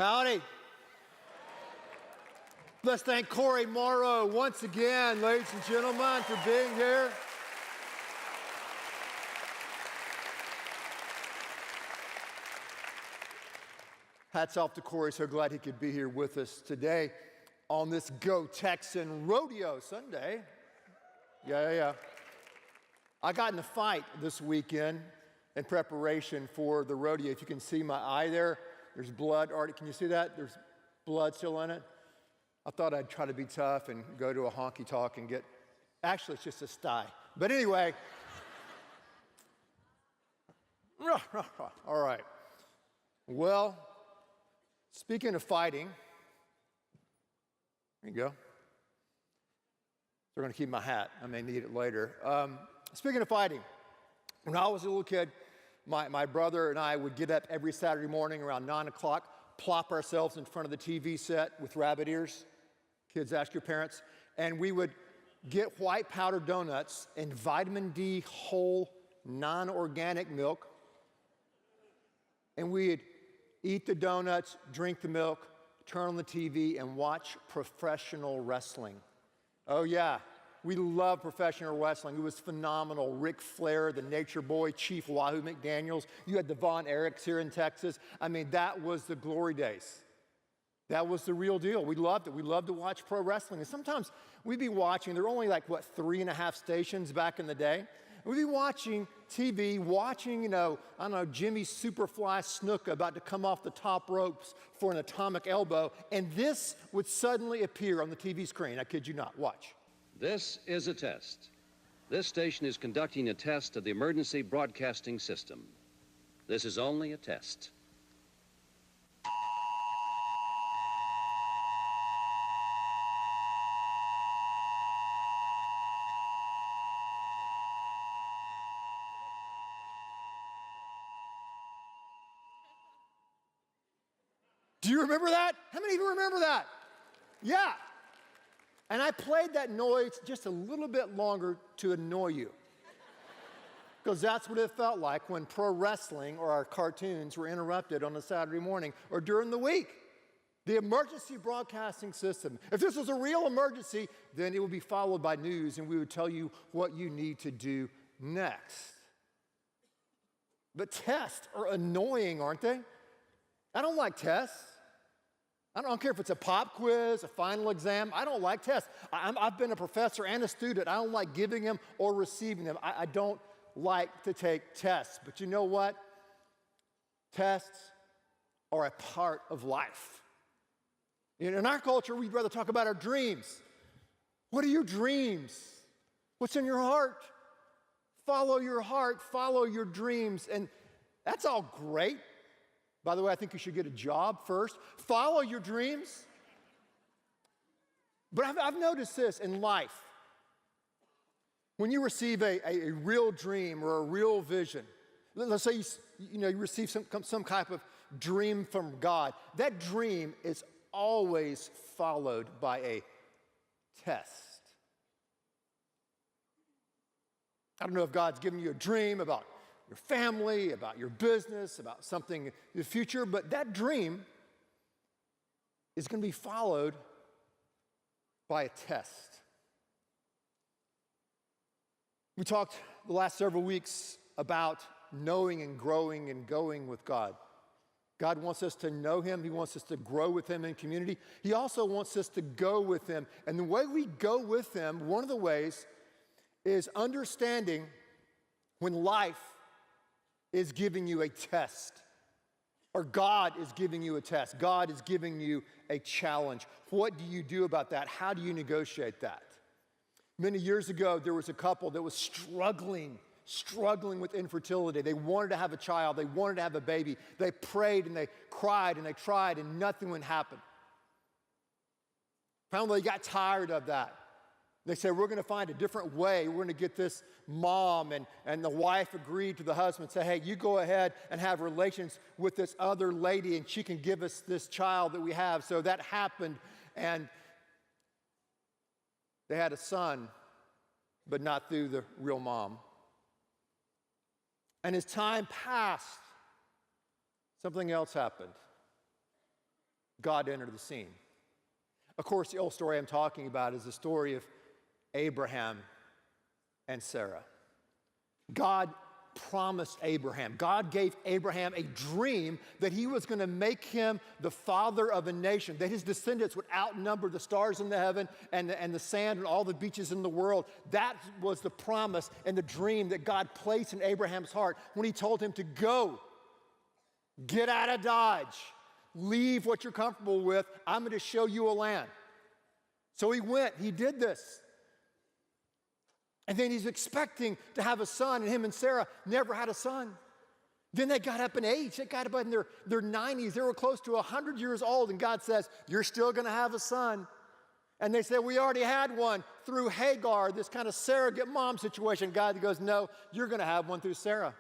Howdy. Let's thank Corey Morrow once again, ladies and gentlemen, for being here. Hats off to Corey. So glad he could be here with us today on this Go Texan Rodeo Sunday. Yeah. I got in a fight this weekend in preparation for the rodeo. If you can see my eye there, there's blood already. Can you see that? There's blood still in it. I thought I'd try to be tough and go to a honky tonk and get, actually it's just a sty. But anyway, all right. Well, speaking of fighting, there you go. So we're gonna keep my hat. I may need it later. Speaking of fighting, when I was a little kid, my brother and I would get up every Saturday morning around 9 o'clock, plop ourselves in front of the TV set with rabbit ears. Kids, ask your parents. And we would get white powder donuts and vitamin D whole non-organic milk. And we'd eat the donuts, drink the milk, turn on the TV, and watch professional wrestling. Oh yeah, we love professional wrestling. It was phenomenal. Ric Flair, the Nature Boy, Chief Wahoo McDaniels. You had the Von Erichs here in Texas. I mean, that was the glory days. That was the real deal. We loved it. We loved to watch pro wrestling. And sometimes we'd be watching, there were only like, 3.5 stations back in the day. We'd be watching TV, watching, Jimmy Superfly Snuka about to come off the top ropes for an atomic elbow, and this would suddenly appear on the TV screen. I kid you not. Watch. This is a test. This station is conducting a test of the emergency broadcasting system. This is only a test. Do you remember that? How many of you remember that? Yeah. And I played that noise just a little bit longer to annoy you. Because that's what it felt like when pro wrestling or our cartoons were interrupted on a Saturday morning or during the week. The emergency broadcasting system. If this was a real emergency, then it would be followed by news and we would tell you what you need to do next. But tests are annoying, aren't they? I don't like tests. I don't care if it's a pop quiz, a final exam. I don't like tests. I've been a professor and a student. I don't like giving them or receiving them. I don't like to take tests. But you know what? Tests are a part of life. In our culture, we'd rather talk about our dreams. What are your dreams? What's in your heart? Follow your heart, follow your dreams. And that's all great. By the way, I think you should get a job first. Follow your dreams. But I've noticed this in life. When you receive a real dream or a real vision, let's say you receive some type of dream from God, that dream is always followed by a test. I don't know if God's given you a dream about your family, about your business, about something in the future, but that dream is going to be followed by a test. We talked the last several weeks about knowing and growing and going with God. God wants us to know Him. He wants us to grow with Him in community. He also wants us to go with Him. And the way we go with Him, one of the ways, is understanding when life is giving you a test, or God is giving you a test. God is giving you a challenge. What do you do about that? How do you negotiate that? Many years ago, there was a couple that was struggling with infertility. They wanted to have a child. They wanted to have a baby. They prayed and they cried and they tried and nothing would happen. Finally, they got tired of that. They said, we're going to find a different way. We're going to get this mom, and the wife agreed to the husband, say, hey, you go ahead and have relations with this other lady, and she can give us this child that we have. So that happened, and they had a son, but not through the real mom. And as time passed, something else happened. God entered the scene. Of course, the old story I'm talking about is the story of Abraham and Sarah. God promised Abraham. God gave Abraham a dream that he was going to make him the father of a nation, that his descendants would outnumber the stars in the heaven and the sand and all the beaches in the world. That was the promise and the dream that God placed in Abraham's heart when he told him to go, get out of Dodge, leave what you're comfortable with. I'm going to show you a land. So he went, he did this. And then he's expecting to have a son, and him and Sarah never had a son. Then they got up in age. They got up in their 90s. They were close to 100 years old, and God says, you're still going to have a son. And they said, we already had one through Hagar, this kind of surrogate mom situation. God goes, no, you're going to have one through Sarah.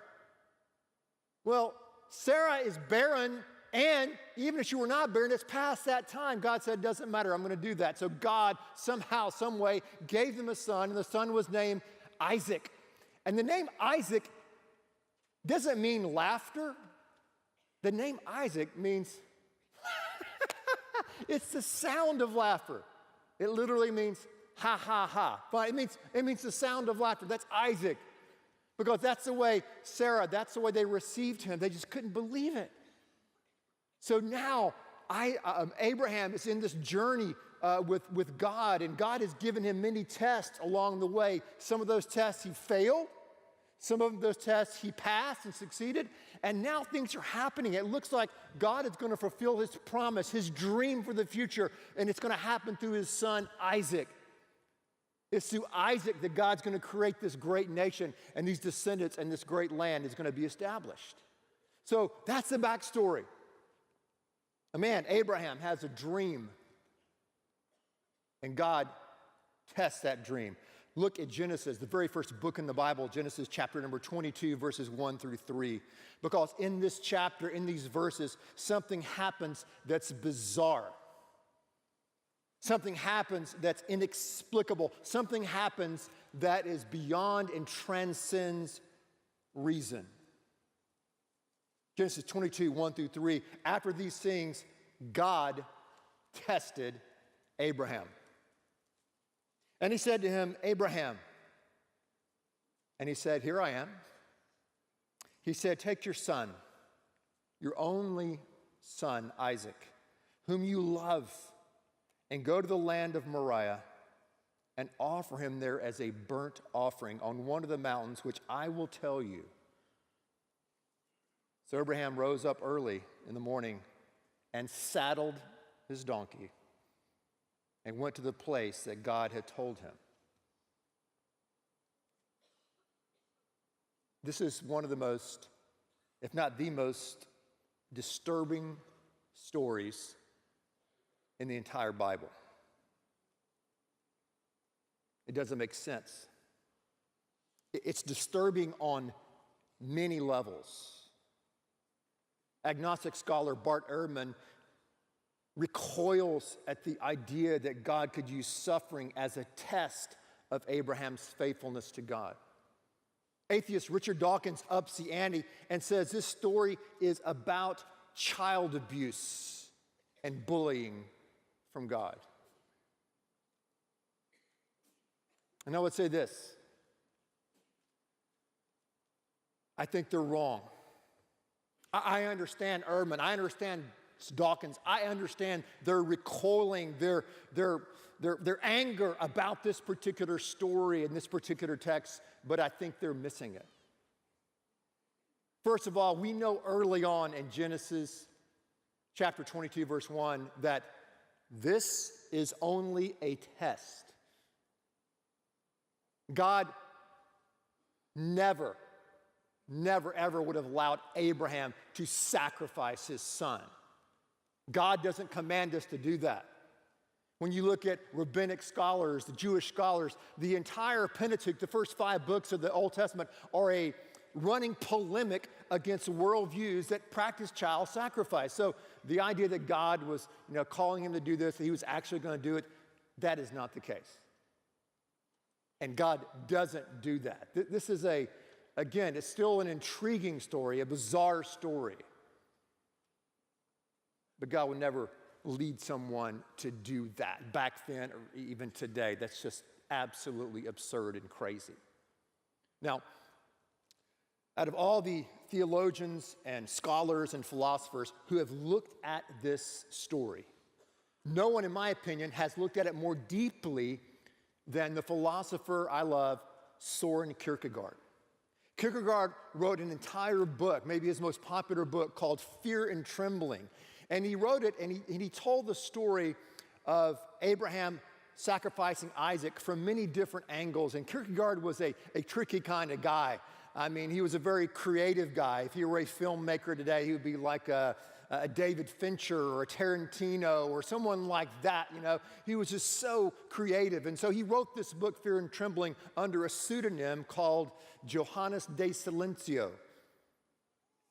Well, Sarah is barren, and even if she were not barren, it's past that time. God said, it doesn't matter, I'm going to do that. So God somehow, some way, gave them a son, and the son was named Isaac. And the name Isaac doesn't mean laughter. The name Isaac means, it's the sound of laughter. It literally means ha, ha, ha. But it means the sound of laughter. That's Isaac. Because that's the way Sarah, that's the way they received him. They just couldn't believe it. So now Abraham is in this journey with God, and God has given him many tests along the way. Some of those tests he failed. Some of those tests he passed and succeeded. And now things are happening. It looks like God is going to fulfill his promise, his dream for the future, and it's going to happen through his son Isaac. It's through Isaac that God's going to create this great nation, and these descendants and this great land is going to be established. So that's the backstory. A man, Abraham, has a dream, and God tests that dream. Look at Genesis, the very first book in the Bible, Genesis chapter number 22, verses 1 through 3. Because in this chapter, in these verses, something happens that's bizarre. Something happens that's inexplicable. Something happens that is beyond and transcends reason. Genesis 22, 1 through 3. After these things, God tested Abraham. And he said to him, Abraham. And he said, here I am. He said, take your son, your only son, Isaac, whom you love, and go to the land of Moriah and offer him there as a burnt offering on one of the mountains, which I will tell you. So Abraham rose up early in the morning and saddled his donkey and went to the place that God had told him. This is one of the most, if not the most, disturbing stories in the entire Bible. It doesn't make sense. It's disturbing on many levels. Agnostic scholar Bart Ehrman recoils at the idea that God could use suffering as a test of Abraham's faithfulness to God. Atheist Richard Dawkins ups the ante and says this story is about child abuse and bullying from God. And I would say this. I think they're wrong. I understand Ehrman. I understand Dawkins. I understand their recoiling, their anger about this particular story and this particular text, but I think they're missing it. First of all, we know early on in Genesis chapter 22, verse 1, that this is only a test. God never, ever would have allowed Abraham to sacrifice his son. God doesn't command us to do that. When you look at rabbinic scholars, the Jewish scholars, the entire Pentateuch, the first 5 books of the Old Testament, are a running polemic against worldviews that practice child sacrifice. So the idea that God was, calling him to do this, that he was actually going to do it, that is not the case. And God doesn't do that. This is again, it's still an intriguing story, a bizarre story. But God would never lead someone to do that back then or even today. That's just absolutely absurd and crazy. Now, out of all the theologians and scholars and philosophers who have looked at this story, no one, in my opinion, has looked at it more deeply than the philosopher I love, Søren Kierkegaard. Kierkegaard wrote an entire book, maybe his most popular book, called Fear and Trembling. And he wrote it, and he told the story of Abraham sacrificing Isaac from many different angles. And Kierkegaard was a tricky kind of guy. I mean, he was a very creative guy. If he were a filmmaker today, he would be like a David Fincher or a Tarantino or someone like that, you know. He was just so creative. And so he wrote this book, Fear and Trembling, under a pseudonym called Johannes de Silencio.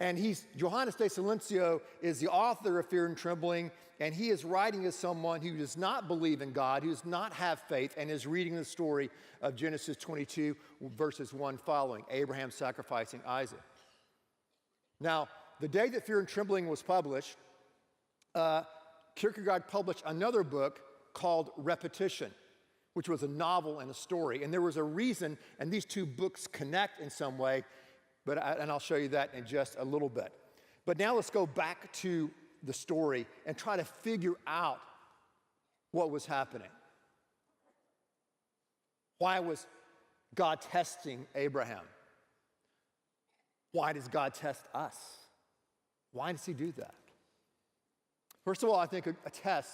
And Johannes de Silencio is the author of Fear and Trembling, and he is writing as someone who does not believe in God, who does not have faith, and is reading the story of Genesis 22, verses 1 following, Abraham sacrificing Isaac. Now, the day that Fear and Trembling was published, Kierkegaard published another book called Repetition, which was a novel and a story. And there was a reason, and these two books connect in some way, and I'll show you that in just a little bit. But now let's go back to the story and try to figure out what was happening. Why was God testing Abraham? Why does God test us? Why does he do that? First of all, I think a test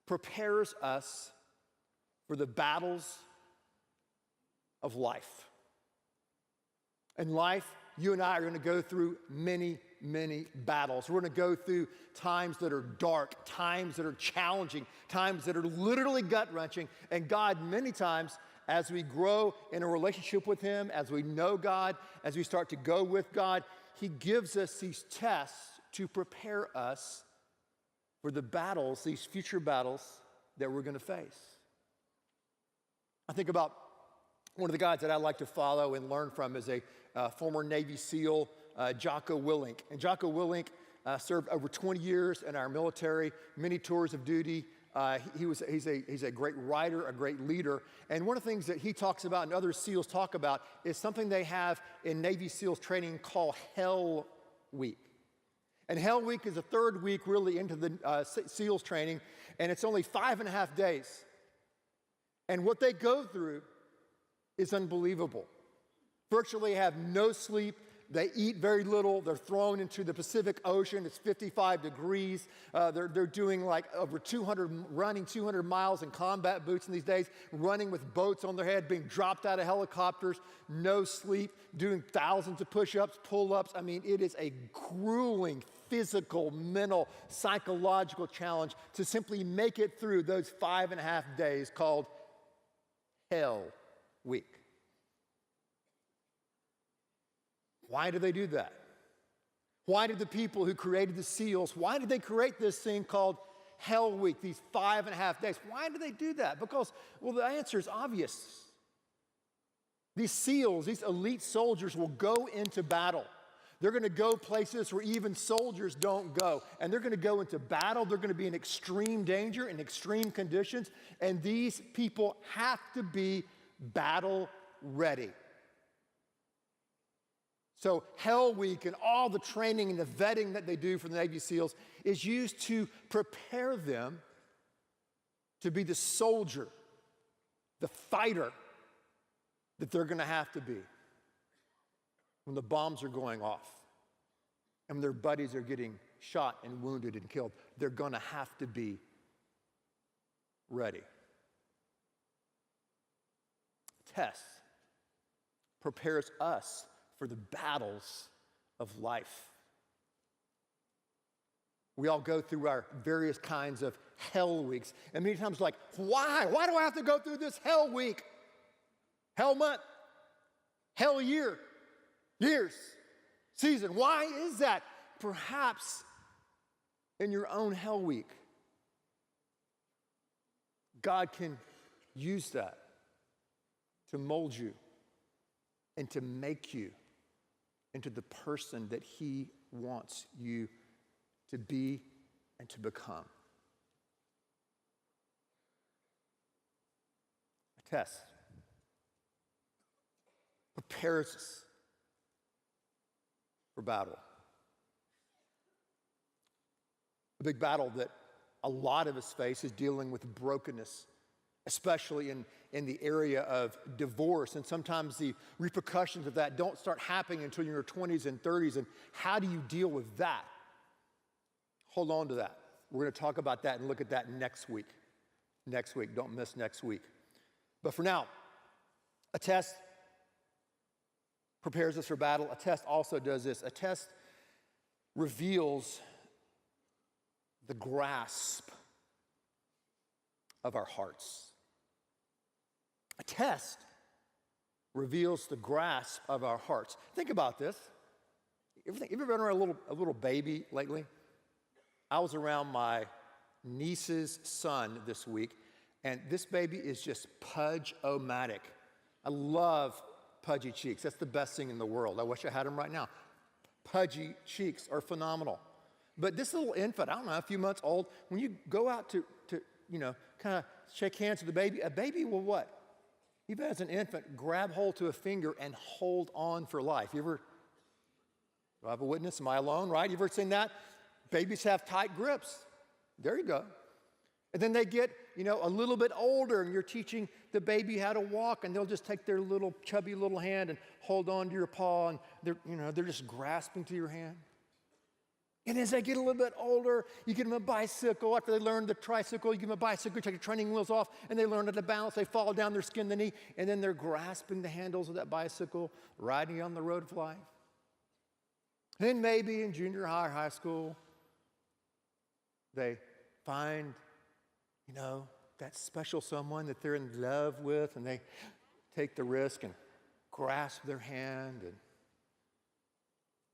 prepares us for the battles of life. In life, you and I are going to go through many, many battles. We're going to go through times that are dark, times that are challenging, times that are literally gut-wrenching. And God, many times, as we grow in a relationship with him, as we know God, as we start to go with God, he gives us these tests to prepare us for the battles, these future battles that we're going to face. I think about one of the guys that I like to follow and learn from is a former Navy SEAL, Jocko Willink. And Jocko Willink served over 20 years in our military, many tours of duty. He's a great writer, a great leader. And one of the things that he talks about and other SEALs talk about is something they have in Navy SEALs training called Hell Week. And Hell Week is the third week really into the SEALs training, and it's only 5.5 days. And what they go through is unbelievable. Virtually have no sleep. They eat very little. They're thrown into the Pacific Ocean. It's 55 degrees. They're doing like running 200 miles in combat boots in these days, running with boats on their head, being dropped out of helicopters, no sleep, doing thousands of push-ups, pull-ups. I mean, it is a grueling physical, mental, psychological challenge to simply make it through those 5.5 days called Hell Week. Why do they do that? Why did the people who created the SEALs, why did they create this thing called Hell Week, these 5.5 days? Why do they do that? Because, well, the answer is obvious. These SEALs, these elite soldiers will go into battle. They're going to go places where even soldiers don't go. And they're going to go into battle. They're going to be in extreme danger, in extreme conditions. And these people have to be battle ready. So Hell Week and all the training and the vetting that they do for the Navy SEALs is used to prepare them to be the soldier, the fighter that they're going to have to be when the bombs are going off and when their buddies are getting shot and wounded and killed. They're going to have to be ready. Test prepares us for the battles of life. We all go through our various kinds of hell weeks. And many times like, why? Why do I have to go through this hell week? Hell month? Hell year? Years? Season? Why is that? Perhaps in your own hell week, God can use that to mold you and to make you into the person that he wants you to be and to become. Test prepares us for battle. A big battle that a lot of us face is dealing with brokenness, especially in the area of divorce. And sometimes the repercussions of that don't start happening until you're in your 20s and 30s. And how do you deal with that? Hold on to that. We're going to talk about that and look at that next week. Next week. Don't miss next week. But for now, a test prepares us for battle. A test also does this. A test reveals the grasp of our hearts. A test reveals the grasp of our hearts. Think about this. You ever been around a little baby lately? I was around my niece's son this week, and this baby is just pudge-o-matic. I love pudgy cheeks. That's the best thing in the world. I wish I had them right now. Pudgy cheeks are phenomenal. But this little infant, I don't know, a few months old, when you go out to kind of shake hands with a baby will what? Even as an infant, grab hold to a finger and hold on for life. Do I have a witness? Am I alone, right? You ever seen that? Babies have tight grips. There you go. And then they get, a little bit older, and you're teaching the baby how to walk, and they'll just take their little chubby little hand and hold on to your paw, and they're just grasping to your hand. And as they get a little bit older, you give them a bicycle. After they learn the tricycle, you give them a bicycle, take the training wheels off, and they learn how to balance. They fall down, their skin, the knee, and then they're grasping the handles of that bicycle, riding on the road of life. Then maybe in junior high or high school, they find, that special someone that they're in love with, and they take the risk and grasp their hand. And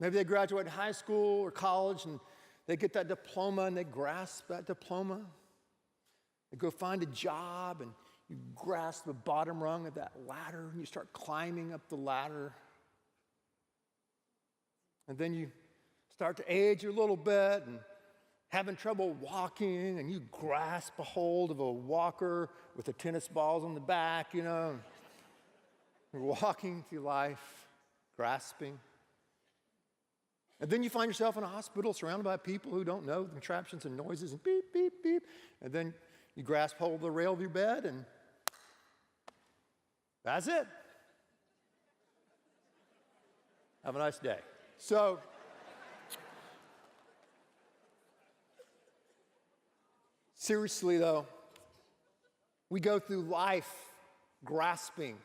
maybe they graduate high school or college, and they get that diploma, and they grasp that diploma. They go find a job, and you grasp the bottom rung of that ladder, and you start climbing up the ladder. And then you start to age a little bit, and having trouble walking, and you grasp a hold of a walker with the tennis balls on the back, You're walking through life, grasping. And then you find yourself in a hospital surrounded by people who don't know the contraptions and noises and beep, beep, beep. And then you grasp hold of the rail of your bed, and that's it. Have a nice day. So, seriously though, we go through life grasping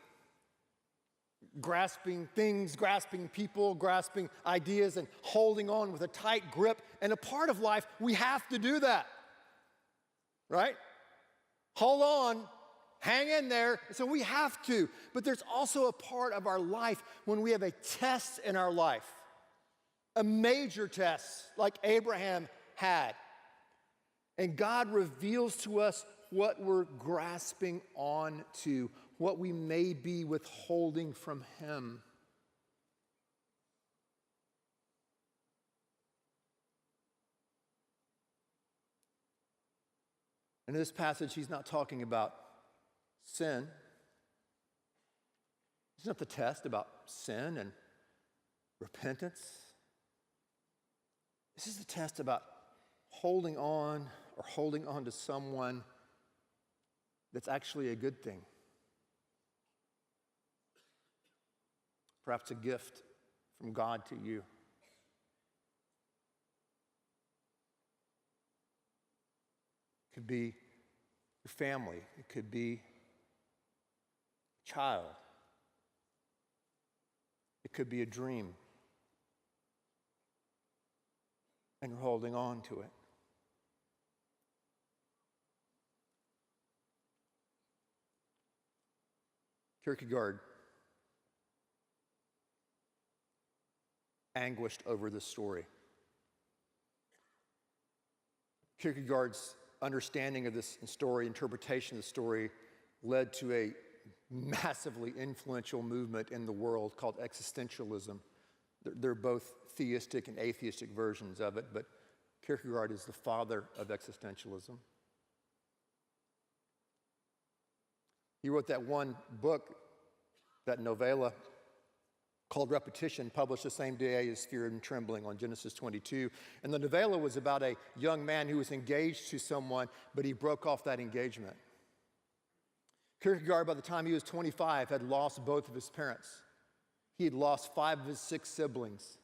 things, grasping people, grasping ideas, and holding on with a tight grip. And a part of life, we have to do that, right? Hold on, hang in there. So we have to. But there's also a part of our life when we have a test in our life, a major test like Abraham had. And God reveals to us what we're grasping on to, what we may be withholding from Him. And in this passage, he's not talking about sin. It's not the test about sin and repentance. This is the test about holding on to someone that's actually a good thing. Perhaps a gift from God to you. It could be your family. It could be a child. It could be a dream. And you're holding on to it. Kierkegaard anguished over this story. Kierkegaard's understanding of this story, interpretation of the story, led to a massively influential movement in the world called existentialism. They're both theistic and atheistic versions of it, but Kierkegaard is the father of existentialism. He wrote that one book, that novella called Repetition, published the same day as Fear and Trembling on Genesis 22. And the novella was about a young man who was engaged to someone, but he broke off that engagement. Kierkegaard, by the time he was 25, had lost both of his parents. He had lost 5 of his 6 siblings.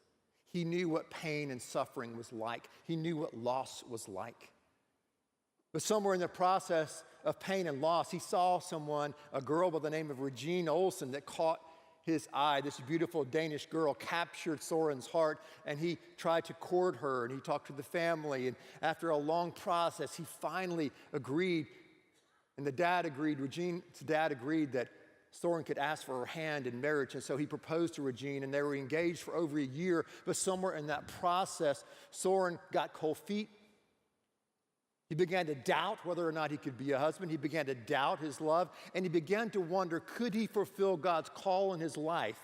He knew what pain and suffering was like. He knew what loss was like. But somewhere in the process of pain and loss, he saw someone, a girl by the name of Regine Olsen, that caught his eye. This beautiful Danish girl captured Soren's heart, and he tried to court her, and he talked to the family. And after a long process, he finally agreed, and Regine's dad agreed that Soren could ask for her hand in marriage. And so he proposed to Regine, and they were engaged for over a year. But somewhere in that process, Soren got cold feet. He began to doubt whether or not he could be a husband. He began to doubt his love, and he began to wonder, could he fulfill God's call in his life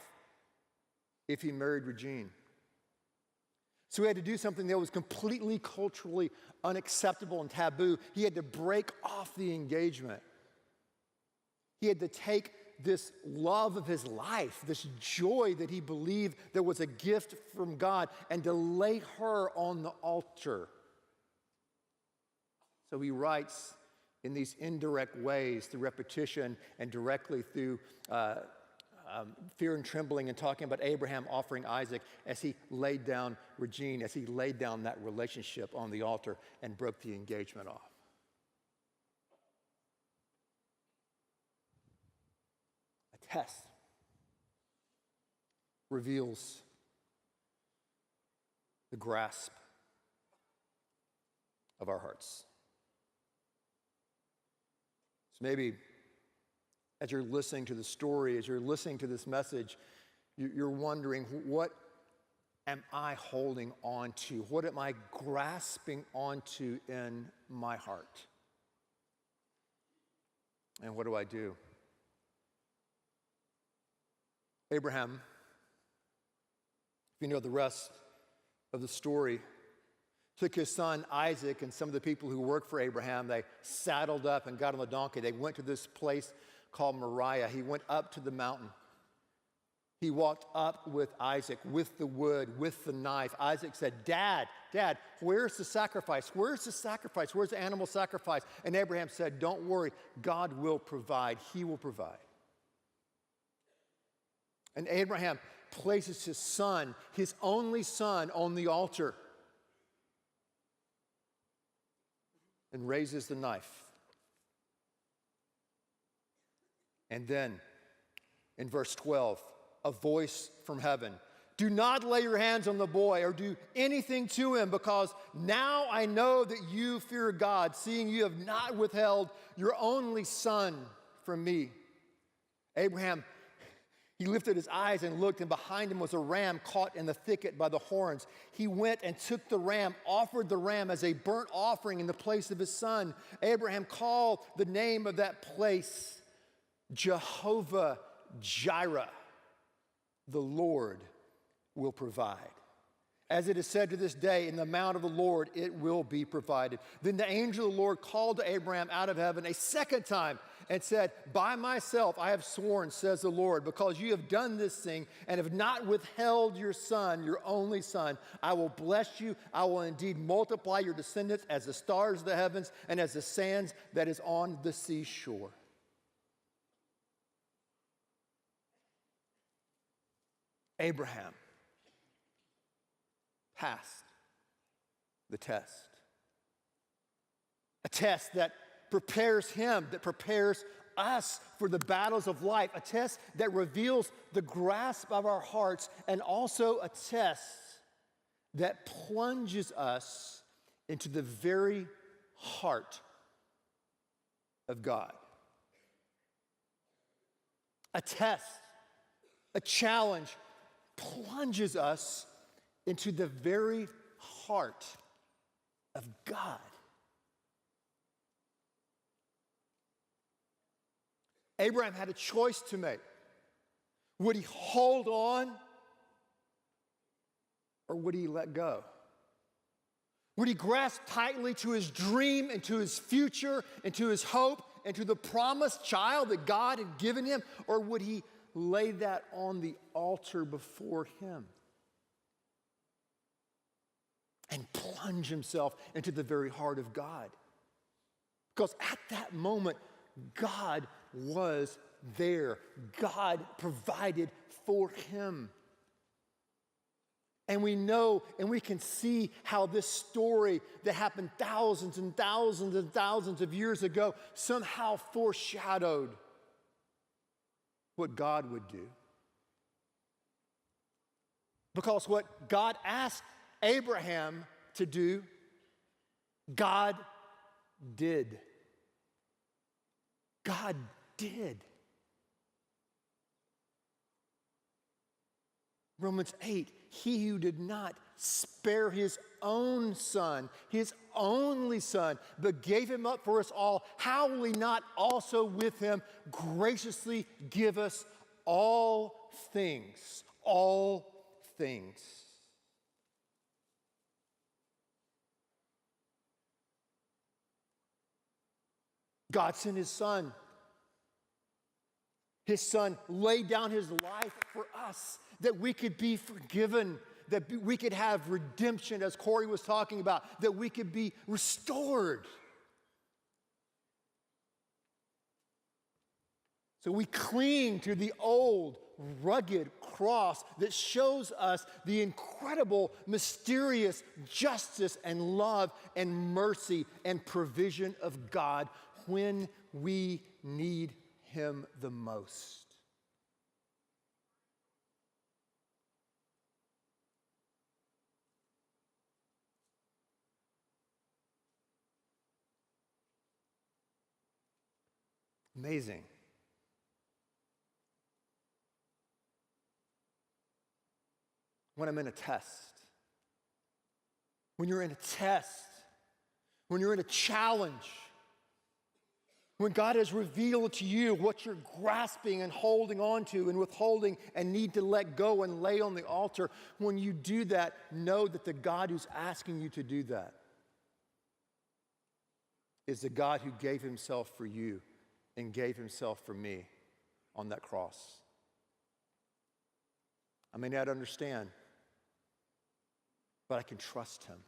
if he married Regine? So he had to do something that was completely culturally unacceptable and taboo. He had to break off the engagement. He had to take this love of his life, this joy that he believed that was a gift from God, and to lay her on the altar. So he writes in these indirect ways through repetition and directly through Fear and Trembling, and talking about Abraham offering Isaac as he laid down Regine, as he laid down that relationship on the altar and broke the engagement off. A test reveals the grasp of our hearts. So maybe as you're listening to the story, as you're listening to this message, you're wondering, what am I holding on to? What am I grasping onto in my heart? And what do I do? Abraham, if you know the rest of the story, took his son Isaac and some of the people who worked for Abraham. They saddled up and got on the donkey. They went to this place called Moriah. He went up to the mountain. He walked up with Isaac, with the wood, with the knife. Isaac said, Dad, where's the sacrifice? Where's the sacrifice? Where's the animal sacrifice? And Abraham said, don't worry, God will provide. He will provide. And Abraham places his son, his only son, on the altar and raises the knife. And then, in verse 12, a voice from heaven, do not lay your hands on the boy or do anything to him, because now I know that you fear God, seeing you have not withheld your only son from me. Abraham, he lifted his eyes and looked, and behind him was a ram caught in the thicket by the horns. He went and took the ram, offered the ram as a burnt offering in the place of his son. Abraham called the name of that place Jehovah Jireh. The Lord will provide. As it is said to this day, in the mount of the Lord it will be provided. Then the angel of the Lord called to Abraham out of heaven a second time and said, by myself I have sworn, says the Lord, because you have done this thing and have not withheld your son, your only son, I will bless you. I will indeed multiply your descendants as the stars of the heavens and as the sands that is on the seashore. Abraham passed the test. A test that prepares him, that prepares us for the battles of life. A test that reveals the grasp of our hearts, and also a test that plunges us into the very heart of God. A test, a challenge, plunges us into the very heart of God. Abraham had a choice to make. Would he hold on, or would he let go? Would he grasp tightly to his dream and to his future and to his hope and to the promised child that God had given him? Or would he lay that on the altar before him and plunge himself into the very heart of God? Because at that moment, God was there. God provided for him. And we know and we can see how this story that happened thousands and thousands and thousands of years ago somehow foreshadowed what God would do. Because what God asked Abraham to do, God did. God did. Romans 8, he who did not spare his own son, his only son, but gave him up for us all, how will he not also with him graciously give us all things? All things. God sent his son. His son laid down his life for us, that we could be forgiven, that we could have redemption, as Corey was talking about, that we could be restored. So we cling to the old, rugged cross that shows us the incredible, mysterious justice and love and mercy and provision of God when we need him the most. Amazing. When I'm in a test, when you're in a test, when you're in a challenge, when God has revealed to you what you're grasping and holding on to and withholding and need to let go and lay on the altar, when you do that, know that the God who's asking you to do that is the God who gave himself for you and gave himself for me on that cross. I may not understand, but I can trust him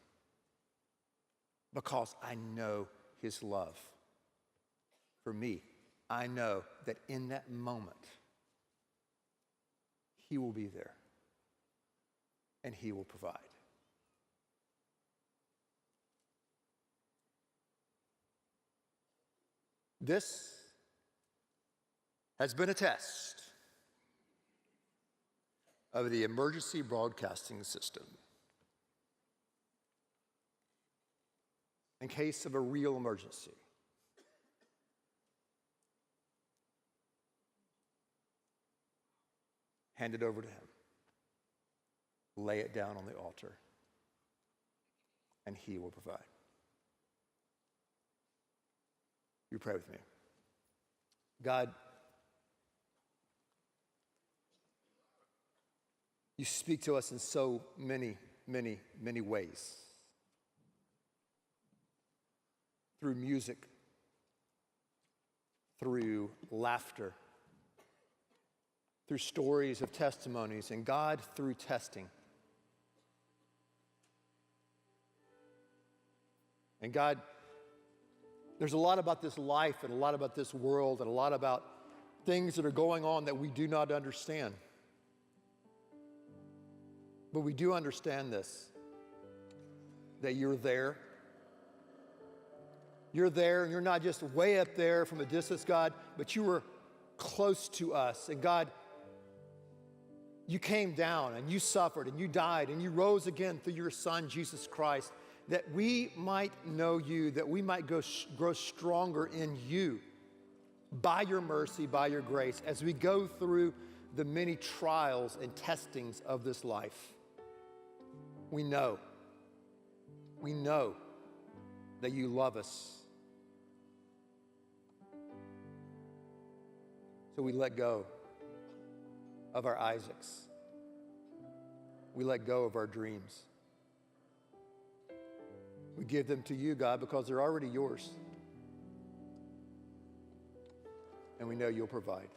because I know his love for me. I know that in that moment, he will be there and he will provide. This has been a test of the emergency broadcasting system. In case of a real emergency, hand it over to him. Lay it down on the altar, and he will provide. You pray with me. God, you speak to us in so many, many, many ways. Through music, through laughter, through stories of testimonies, and God, through testing. And God, there's a lot about this life and a lot about this world and a lot about things that are going on that we do not understand. But we do understand this, that you're there. You're there, and you're not just way up there from a distance, God, but you were close to us. And God, you came down and you suffered and you died and you rose again through your Son, Jesus Christ, that we might know you, that we might grow stronger in you by your mercy, by your grace, as we go through the many trials and testings of this life. We know that you love us. So we let go of our Isaacs. We let go of our dreams. We give them to you, God, because they're already yours. and we know you'll provide.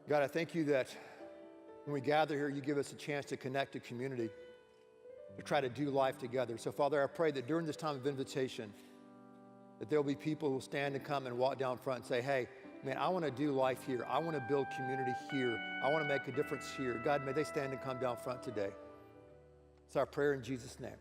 God, I thank you that when we gather here, you give us a chance to connect to community, to try to do life together. So, Father, I pray that during this time of invitation, that there'll be people who will stand and come and walk down front and say, hey, man, I want to do life here. I want to build community here. I want to make a difference here. God, may they stand and come down front today. It's our prayer in Jesus' name.